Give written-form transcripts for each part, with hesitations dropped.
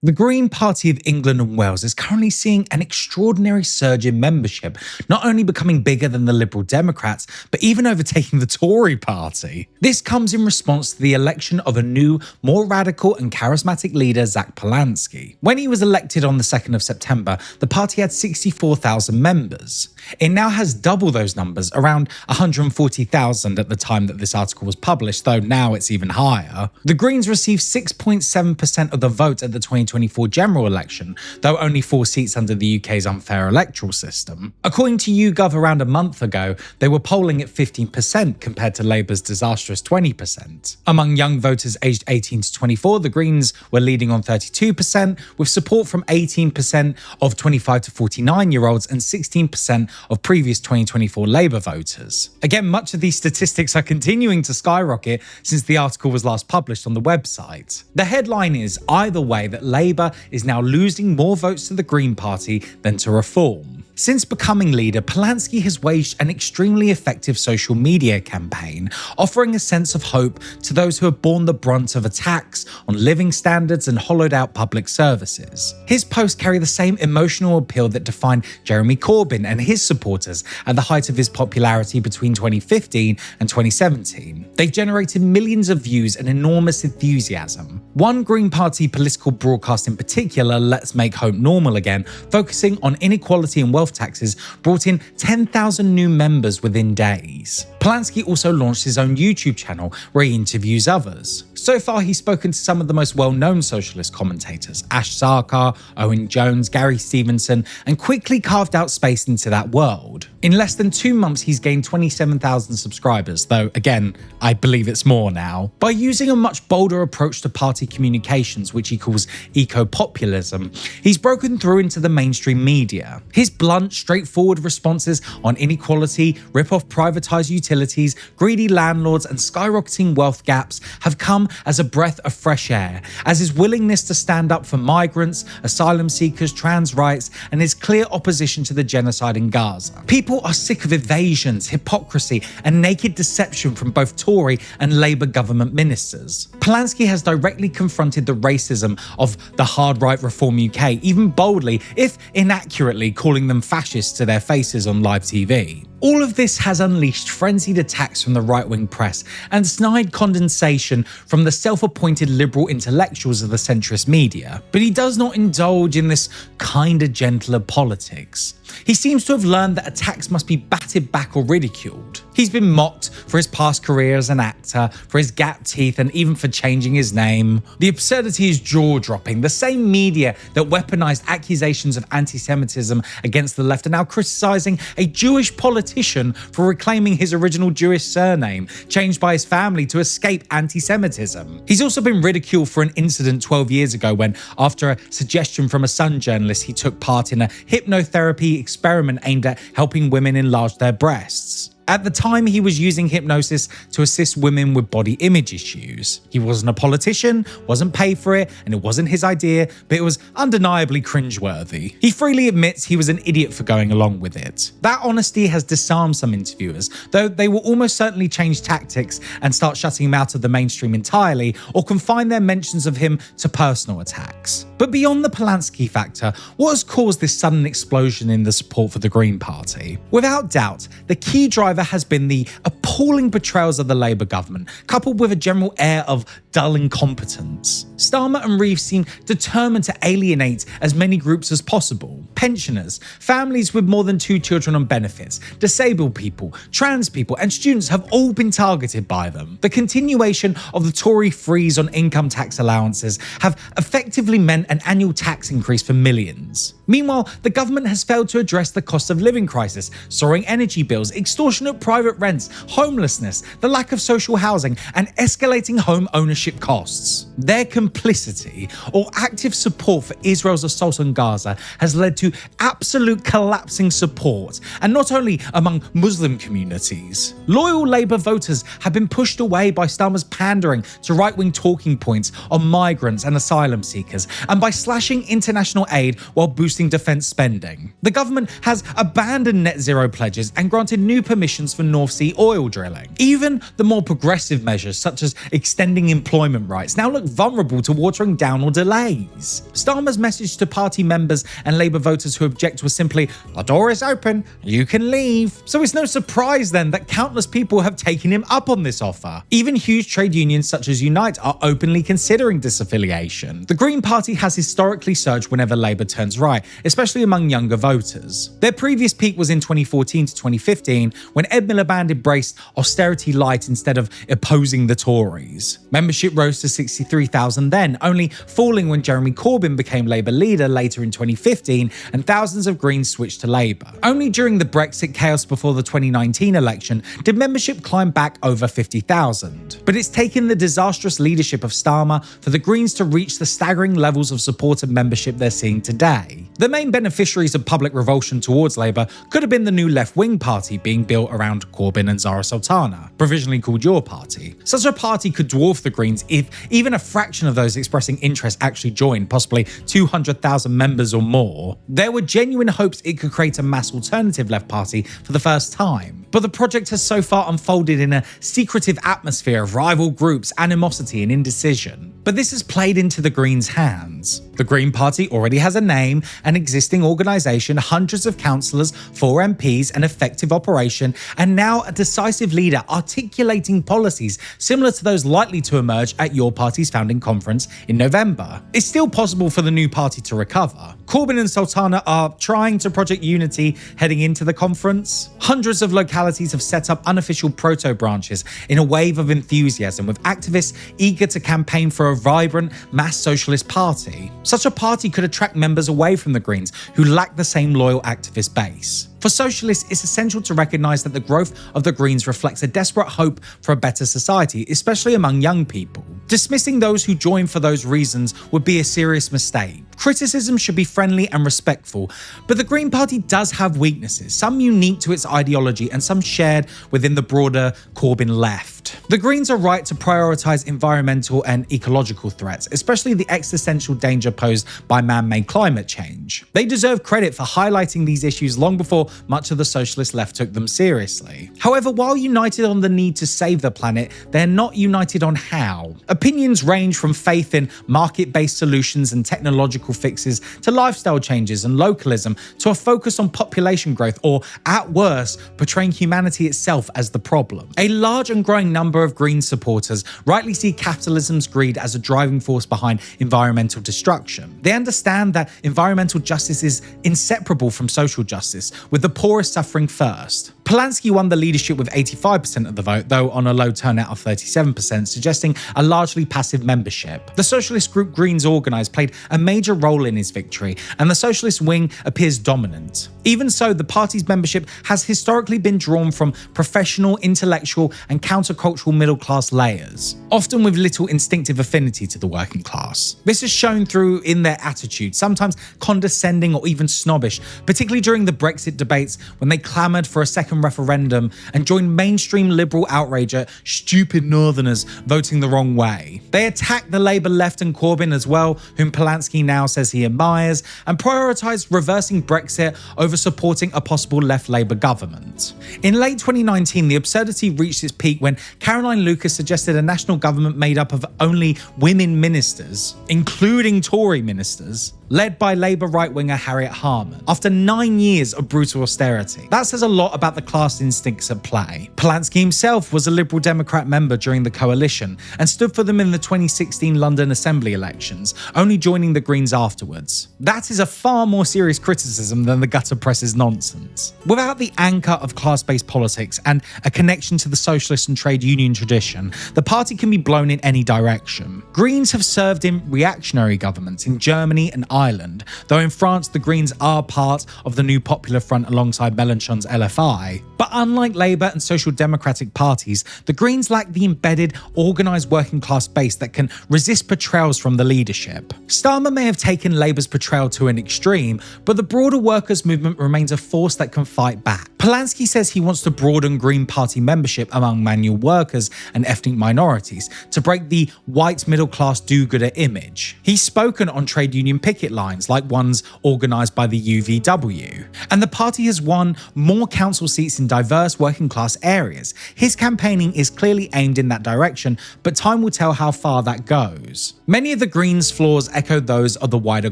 The Green Party of England and Wales is currently seeing an extraordinary surge in membership, not only becoming bigger than the Liberal Democrats, but even overtaking the Tory party. This comes in response to the election of a new, more radical and charismatic leader, Zack Polanski. When he was elected on the 2nd of September, the party had 64,000 members. It now has double those numbers, around 140,000 at the time that this article was published, though now it's even higher. The Greens received 6.7% of the vote at the 2024 general election, though only 4 seats under the UK's unfair electoral system. According to YouGov around a month ago, they were polling at 15% compared to Labour's disastrous 20%. Among young voters aged 18 to 24, the Greens were leading on 32%, with support from 18% of 25 to 49-year-olds and 16% of previous 2024 Labour voters. Again, much of these statistics are continuing to skyrocket since the article was last published on the website. The headline is, either way, that Labour is now losing more votes to the Green Party than to Reform. Since becoming leader, Polanski has waged an extremely effective social media campaign, offering a sense of hope to those who have borne the brunt of attacks on living standards and hollowed out public services. His posts carry the same emotional appeal that defined Jeremy Corbyn and his supporters at the height of his popularity between 2015 and 2017. They've generated millions of views and enormous enthusiasm. One Green Party political broadcast in particular, Let's Make Hope Normal Again, focusing on inequality and wealth taxes, brought in 10,000 new members within days. Polanski also launched his own YouTube channel where he interviews others. So far, he's spoken to some of the most well-known socialist commentators, Ash Sarkar, Owen Jones, Gary Stevenson, and quickly carved out space into that world. In less than 2 months, he's gained 27,000 subscribers, though again, I believe it's more now. By using a much bolder approach to party communications, which he calls eco-populism, he's broken through into the mainstream media. His blunt, straightforward responses on inequality, rip-off privatised utilities, greedy landlords, and skyrocketing wealth gaps have come as a breath of fresh air, as his willingness to stand up for migrants, asylum seekers, trans rights, and his clear opposition to the genocide in Gaza. People are sick of evasions, hypocrisy, and naked deception from both Tory and Labour government ministers. Polanski has directly confronted the racism of the hard right Reform UK, even boldly, if inaccurately, calling them fascists to their faces on live TV. All of this has unleashed frenzied attacks from the right-wing press and snide condensation from the self-appointed liberal intellectuals of the centrist media. But he does not indulge in this kinder, gentler politics. He seems to have learned that attacks must be batted back or ridiculed. He's been mocked for his past career as an actor, for his gap teeth, and even for changing his name. The absurdity is jaw-dropping. The same media that weaponized accusations of anti-Semitism against the left are now criticizing a Jewish politician for reclaiming his original Jewish surname, changed by his family to escape anti-Semitism. He's also been ridiculed for an incident 12 years ago when, after a suggestion from a Sun journalist, he took part in a hypnotherapy experiment aimed at helping women enlarge their breasts. At the time, he was using hypnosis to assist women with body image issues. He wasn't a politician, wasn't paid for it, and it wasn't his idea, but it was undeniably cringeworthy. He freely admits he was an idiot for going along with it. That honesty has disarmed some interviewers, though they will almost certainly change tactics and start shutting him out of the mainstream entirely, or confine their mentions of him to personal attacks. But beyond the Polanski factor, what has caused this sudden explosion in the support for the Green Party? Without doubt, the key driver has been the appalling portrayals of the Labour government, coupled with a general air of dull incompetence. Starmer and Reeves seem determined to alienate as many groups as possible. Pensioners, families with more than 2 children on benefits, disabled people, trans people, and students have all been targeted by them. The continuation of the Tory freeze on income tax allowances have effectively meant an annual tax increase for millions. Meanwhile, the government has failed to address the cost of living crisis, soaring energy bills, extortionate private rents, homelessness, the lack of social housing, and escalating home ownership costs. Their complicity or active support for Israel's assault on Gaza has led to absolute collapsing support, and not only among Muslim communities. Loyal Labour voters have been pushed away by Starmer's pandering to right-wing talking points on migrants and asylum seekers, and by slashing international aid while boosting defence spending. The government has abandoned net zero pledges and granted new permissions for North Sea oil drilling. Even the more progressive measures, such as extending employment employment rights now look vulnerable to watering down or delays. Starmer's message to party members and Labour voters who object was simply, "The door is open, you can leave." So it's no surprise then that countless people have taken him up on this offer. Even huge trade unions such as Unite are openly considering disaffiliation. The Green Party has historically surged whenever Labour turns right, especially among younger voters. Their previous peak was in 2014 to 2015, when Ed Miliband embraced austerity light instead of opposing the Tories. Membership rose to 63,000 then, only falling when Jeremy Corbyn became Labour leader later in 2015 and thousands of Greens switched to Labour. Only during the Brexit chaos before the 2019 election did membership climb back over 50,000. But it's taken the disastrous leadership of Starmer for the Greens to reach the staggering levels of support and membership they're seeing today. The main beneficiaries of public revulsion towards Labour could have been the new left-wing party being built around Corbyn and Zara Sultana, provisionally called Your Party. Such a party could dwarf the Greens if even a fraction of those expressing interest actually joined, possibly 200,000 members or more. There were genuine hopes it could create a mass alternative left party for the first time. But the project has so far unfolded in a secretive atmosphere of rival groups, animosity and indecision. But this has played into the Greens' hands. The Green Party already has a name, an existing organisation, hundreds of councillors, 4 MPs, an effective operation, and now a decisive leader articulating policies similar to those likely to emerge at Your Party's founding conference in November. It's still possible for the new party to recover. Corbyn and Sultana are trying to project unity heading into the conference. Hundreds of localities have set up unofficial proto-branches in a wave of enthusiasm, with activists eager to campaign for a vibrant mass socialist party. Such a party could attract members away from the Greens who lack the same loyal activist base. For socialists, it's essential to recognise that the growth of the Greens reflects a desperate hope for a better society, especially among young people. Dismissing those who join for those reasons would be a serious mistake. Criticism should be friendly and respectful, but the Green Party does have weaknesses, some unique to its ideology and some shared within the broader Corbyn left. The Greens are right to prioritise environmental and ecological threats, especially the existential danger posed by man-made climate change. They deserve credit for highlighting these issues long before much of the socialist left took them seriously. However, while united on the need to save the planet, they're not united on how. Opinions range from faith in market-based solutions and technological fixes to lifestyle changes and localism to a focus on population growth or, at worst, portraying humanity itself as the problem. A large and growing number of Green supporters rightly see capitalism's greed as a driving force behind environmental destruction. They understand that environmental justice is inseparable from social justice, with the poorest suffering first. Polanski won the leadership with 85% of the vote, though on a low turnout of 37%, suggesting a largely passive membership. The socialist group Greens organised played a major role in his victory, and the socialist wing appears dominant. Even so, the party's membership has historically been drawn from professional, intellectual, and countercultural middle-class layers, often with little instinctive affinity to the working class. This is shown through in their attitude, sometimes condescending or even snobbish, particularly during the Brexit debates when they clamoured for a second referendum and joined mainstream liberal outrage at stupid northerners voting the wrong way. They attacked the Labour left and Corbyn as well, whom Polanski now says he admires, and prioritised reversing Brexit over supporting a possible left Labour government. In late 2019, the absurdity reached its peak when Caroline Lucas suggested a national government made up of only women ministers, including Tory ministers, led by Labour right-winger Harriet Harman, after 9 years of brutal austerity. That says a lot about the class instincts at play. Polanski himself was a Liberal Democrat member during the coalition and stood for them in the 2016 London Assembly elections, only joining the Greens afterwards. That is a far more serious criticism than the gutter press's nonsense. Without the anchor of class-based politics and a connection to the socialist and trade union tradition, the party can be blown in any direction. Greens have served in reactionary governments in Germany and Ireland, though in France the Greens are part of the New Popular Front alongside Mélenchon's LFI. But unlike Labour and social democratic parties, the Greens lack the embedded, organised working class base that can resist portrayals from the leadership. Starmer may have taken Labour's portrayal to an extreme, but the broader workers' movement remains a force that can fight back. Polanski says he wants to broaden Green Party membership among manual workers and ethnic minorities to break the white middle-class do-gooder image. He's spoken on trade union picket lines like ones organised by the UVW, and the party has won more council seats seats in diverse working class areas. His campaigning is clearly aimed in that direction, but time will tell how far that goes. Many of the Greens' flaws echo those of the wider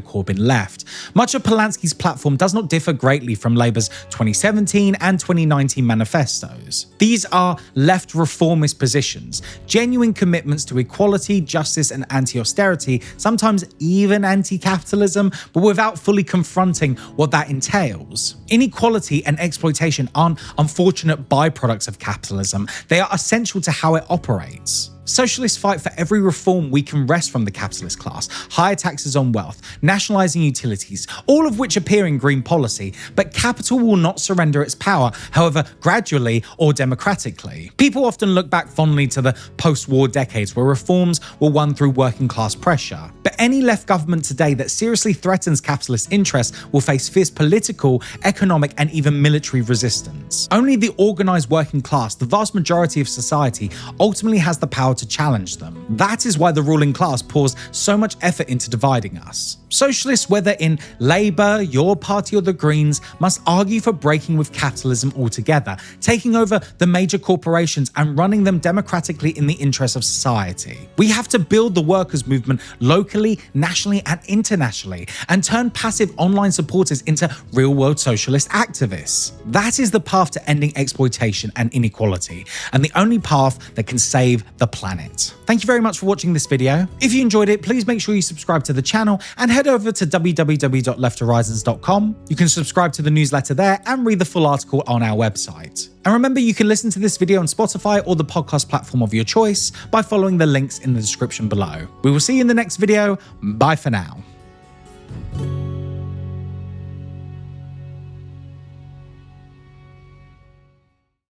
Corbyn left. Much of Polanski's platform does not differ greatly from Labour's 2017 and 2019 manifestos. These are left reformist positions, genuine commitments to equality, justice, and anti-austerity, sometimes even anti-capitalism, but without fully confronting what that entails. Inequality and exploitation aren't unfortunate byproducts of capitalism, they are essential to how it operates. Socialists fight for every reform we can wrest from the capitalist class, higher taxes on wealth, nationalising utilities, all of which appear in green policy, but capital will not surrender its power, however gradually or democratically. People often look back fondly to the post-war decades where reforms were won through working class pressure. But any left government today that seriously threatens capitalist interests will face fierce political, economic, and even military resistance. Only the organised working class, the vast majority of society, ultimately has the power to challenge them. That is why the ruling class pours so much effort into dividing us. Socialists, whether in Labour, your party, or the Greens, must argue for breaking with capitalism altogether, taking over the major corporations and running them democratically in the interests of society. We have to build the workers' movement locally, nationally, and internationally, and turn passive online supporters into real-world socialist activists. That is the path to ending exploitation and inequality, and the only path that can save the planet. Thank you very much for watching this video. If you enjoyed it, please make sure you subscribe to the channel and head over to www.lefthorizons.com. You can subscribe to the newsletter there and read the full article on our website. And remember, you can listen to this video on Spotify or the podcast platform of your choice by following the links in the description below. We will see you in the next video. Bye for now.